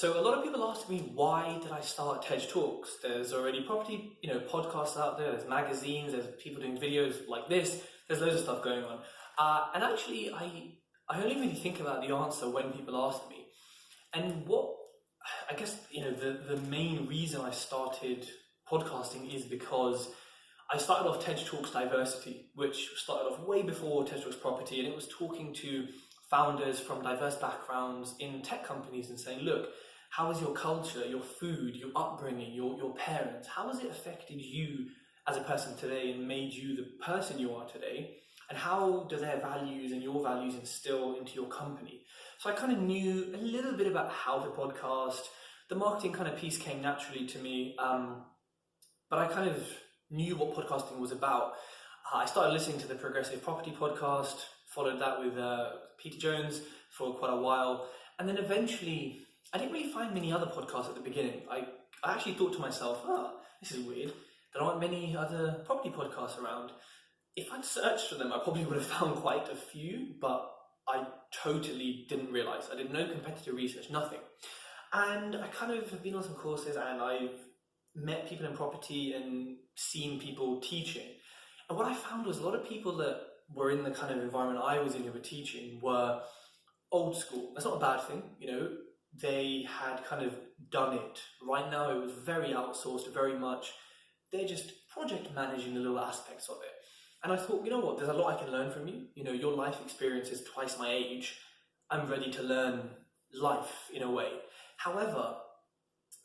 So a lot of people ask me, why did I start Tej Talks? There's already property, podcasts out there. There's magazines. There's people doing videos like this. There's loads of stuff going on. And actually, I only really think about the answer when people ask me. And I guess, the main reason I started podcasting is because I started off Tej Talks Diversity, which started off way before Tej Talks Property, and it was talking to founders from diverse backgrounds in tech companies and saying, look, how is your culture, your food, your upbringing, your parents, how has it affected you as a person today and made you the person you are today? And how do their values and your values instill into your company? So I kind of knew a little bit about how the podcast, the marketing kind of piece came naturally to me, but I kind of knew what podcasting was about. I started listening to the Progressive Property podcast, followed that with Peter Jones for quite a while, and then eventually, I didn't really find many other podcasts at the beginning. I actually thought to myself, this is weird, there aren't many other property podcasts around. If I'd searched for them, I probably would have found quite a few, but I totally didn't realize. I did no competitor research, nothing. And I kind of have been on some courses, and I've met people in property and seen people teaching. And what I found was a lot of people that were in the kind of environment I was in who were teaching were old school. That's not a bad thing, They had kind of done it. Right now it was very outsourced, very much. They're just project managing the little aspects of it. And I thought, you know what, there's a lot I can learn from you. Your life experience is twice my age. I'm ready to learn life in a way. However,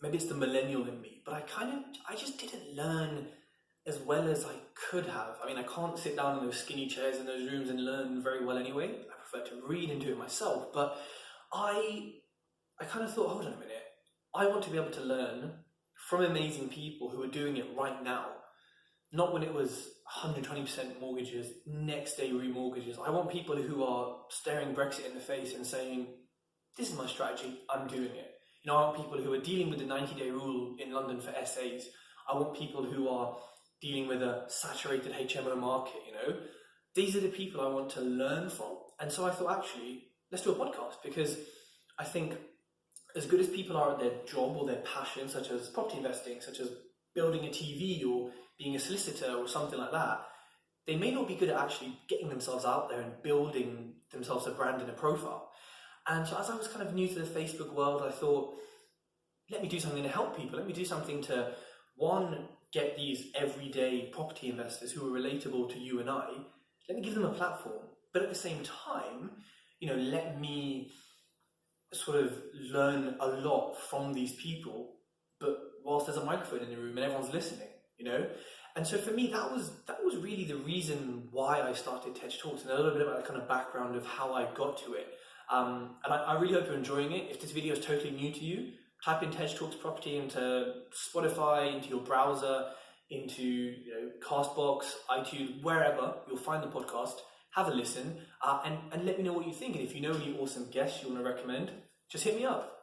maybe it's the millennial in me, but I just didn't learn as well as I could have. I mean, I can't sit down in those skinny chairs in those rooms and learn very well anyway. I prefer to read and do it myself. But I kind of thought, hold on a minute. I want to be able to learn from amazing people who are doing it right now. Not when it was 120% mortgages, next day remortgages. I want people who are staring Brexit in the face and saying, this is my strategy, I'm doing it. I want people who are dealing with the 90-day rule in London for SAs. I want people who are dealing with a saturated HMO market, These are the people I want to learn from. And so I thought, actually, let's do a podcast, because I think as good as people are at their job or their passion, such as property investing, such as building a TV or being a solicitor or something like that, they may not be good at actually getting themselves out there and building themselves a brand and a profile. And so as I was kind of new to the Facebook world, I thought, let me do something to help people. Let me do something to, one, get these everyday property investors who are relatable to you and I. Let me give them a platform. But at the same time, let me sort of learn a lot from these people, but whilst there's a microphone in the room and everyone's listening, And so for me, that was really the reason why I started Tej Talks, and a little bit about the kind of background of how I got to it. And I really hope you're enjoying it. If this video is totally new to you, type in Tej Talks Property into Spotify, into your browser, into Castbox, iTunes, wherever you'll find the podcast. Have a listen and let me know what you think. And if you know any awesome guests you want to recommend, just hit me up.